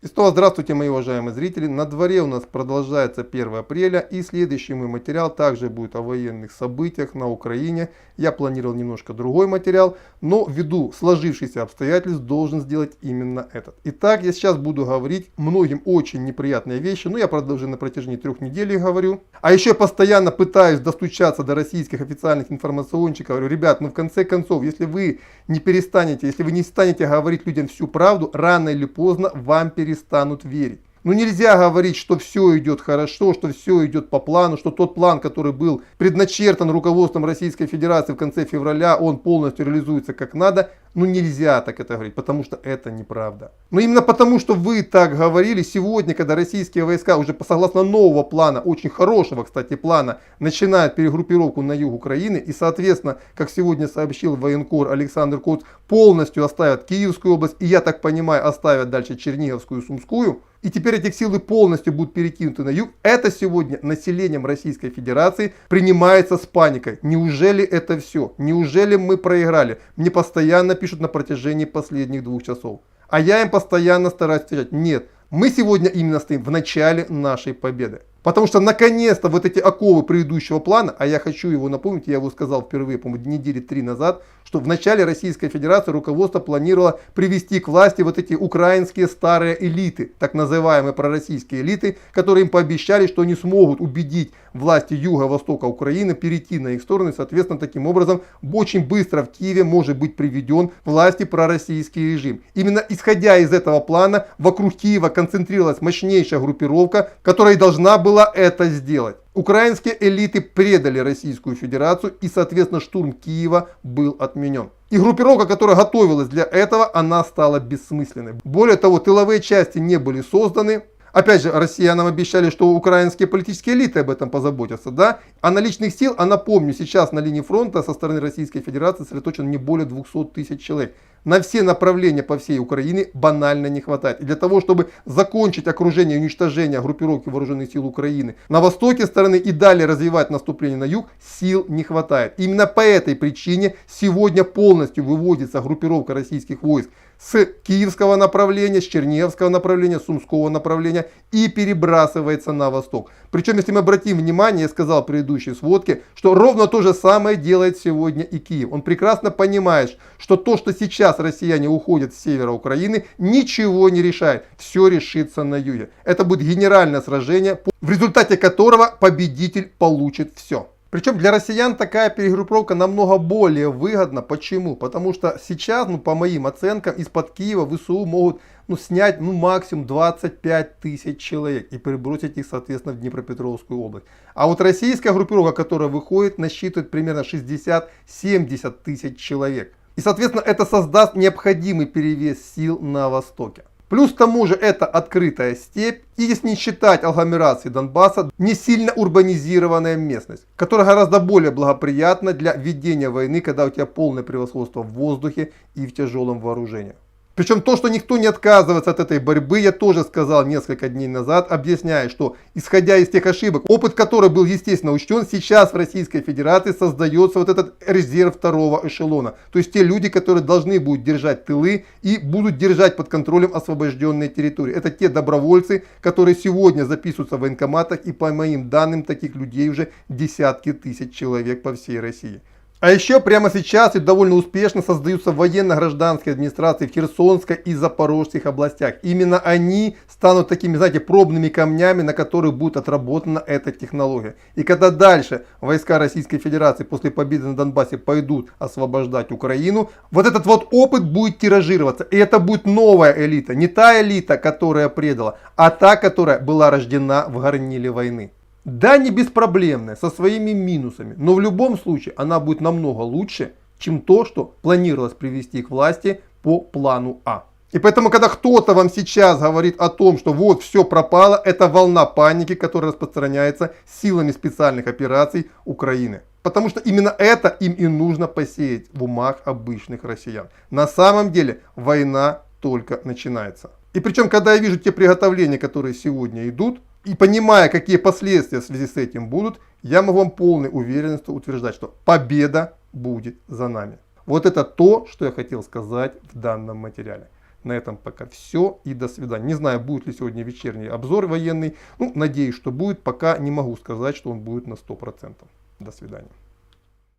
И снова здравствуйте, мои уважаемые зрители. На дворе у нас продолжается 1 апреля, и следующий мой материал также будет о военных событиях на Украине. Я планировал немножко другой материал, но ввиду сложившихся обстоятельств должен сделать именно этот. Итак, я сейчас буду говорить многим очень неприятные вещи, но я, правда, уже на протяжении 3 недель говорю. А еще я постоянно пытаюсь достучаться до российских официальных информационщиков. Говорю, ребят, ну в конце концов, если вы не перестанете, если вы не станете говорить людям всю правду, рано или поздно вам перестанут верить. Ну нельзя говорить, что все идет хорошо, что все идет по плану, что тот план, который был предначертан руководством Российской Федерации в конце февраля, он полностью реализуется как надо. Ну нельзя так это говорить, потому что это неправда. Но именно потому, что вы так говорили, сегодня, когда российские войска уже согласно нового плана, очень хорошего, кстати, плана, начинают перегруппировку на юг Украины, и, соответственно, как сегодня сообщил военкор Александр Коц, полностью оставят Киевскую область, и, я так понимаю, оставят дальше Черниговскую, Сумскую, и теперь эти силы полностью будут перекинуты на юг, это сегодня населением Российской Федерации принимается с паникой. Неужели это все? Неужели мы проиграли? Мне постоянно пишут на протяжении последних 2 часов. А я им постоянно стараюсь отвечать: нет, мы сегодня именно стоим в начале нашей победы. Потому что наконец-то вот эти оковы предыдущего плана, а я хочу его напомнить, я его сказал впервые, по-моему, недели 3 назад, что в начале Российской Федерации руководство планировало привести к власти вот эти украинские старые элиты, так называемые пророссийские элиты, которые им пообещали, что они смогут убедить власти юго-востока Украины перейти на их сторону, и, соответственно, таким образом очень быстро в Киеве может быть приведен к власти пророссийский режим. Именно исходя из этого плана, вокруг Киева концентрировалась мощнейшая группировка, которая должна была это сделать. Украинские элиты предали Российскую Федерацию, и, соответственно, штурм Киева был отменен. И группировка, которая готовилась для этого, она стала бессмысленной. Более того, тыловые части не были созданы. Опять же, россиянам обещали, что украинские политические элиты об этом позаботятся, да? А наличных сил, а напомню, сейчас на линии фронта со стороны Российской Федерации сосредоточено не более 200 тысяч человек. На все направления по всей Украине банально не хватает. И для того, чтобы закончить окружение и уничтожение группировки вооруженных сил Украины на востоке стороны и далее развивать наступление на юг, сил не хватает. Именно по этой причине сегодня полностью выводится группировка российских войск с киевского направления, с черниговского направления, с сумского направления и перебрасывается на восток. Причем, если мы обратим внимание, я сказал в предыдущей сводке, что ровно то же самое делает сегодня и Киев. Он прекрасно понимает, что то, что сейчас россияне уходят с севера Украины, ничего не решает. Все решится на юге. Это будет генеральное сражение, в результате которого победитель получит все. Причем для россиян такая перегруппировка намного более выгодна. Почему? Потому что сейчас, по моим оценкам, из-под Киева ВСУ могут снять максимум 25 тысяч человек и перебросить их, соответственно, в Днепропетровскую область. А вот российская группировка, которая выходит, насчитывает примерно 60-70 тысяч человек. И, соответственно, это создаст необходимый перевес сил на востоке. Плюс к тому же это открытая степь, и если не считать агломерации Донбасса, не сильно урбанизированная местность, которая гораздо более благоприятна для ведения войны, когда у тебя полное превосходство в воздухе и в тяжелом вооружении. Причем то, что никто не отказывается от этой борьбы, я тоже сказал несколько дней назад, объясняя, что исходя из тех ошибок, опыт который был естественно учтен, сейчас в Российской Федерации создается вот этот резерв 2-го эшелона. То есть те люди, которые должны будут держать тылы и будут держать под контролем освобожденные территории. Это те добровольцы, которые сегодня записываются в военкоматах, и по моим данным таких людей уже десятки тысяч человек по всей России. А еще прямо сейчас и довольно успешно создаются военно-гражданские администрации в Херсонской и Запорожских областях. Именно они станут такими, знаете, пробными камнями, на которых будет отработана эта технология. И когда дальше войска Российской Федерации после победы на Донбассе пойдут освобождать Украину, вот этот вот опыт будет тиражироваться. И это будет новая элита. Не та элита, которая предала, а та, которая была рождена в горниле войны. Да, не беспроблемная, со своими минусами, но в любом случае она будет намного лучше, чем то, что планировалось привести к власти по плану А. И поэтому, когда кто-то вам сейчас говорит о том, что вот все пропало, это волна паники, которая распространяется силами специальных операций Украины. Потому что именно это им и нужно посеять в умах обычных россиян. На самом деле война только начинается. И причем, когда я вижу те приготовления, которые сегодня идут, и понимая, какие последствия в связи с этим будут, я могу вам полной уверенностью утверждать, что победа будет за нами. Вот это то, что я хотел сказать в данном материале. На этом пока все и до свидания. Не знаю, будет ли сегодня вечерний обзор военный. Ну, надеюсь, что будет. Пока не могу сказать, что он будет на 100%. До свидания.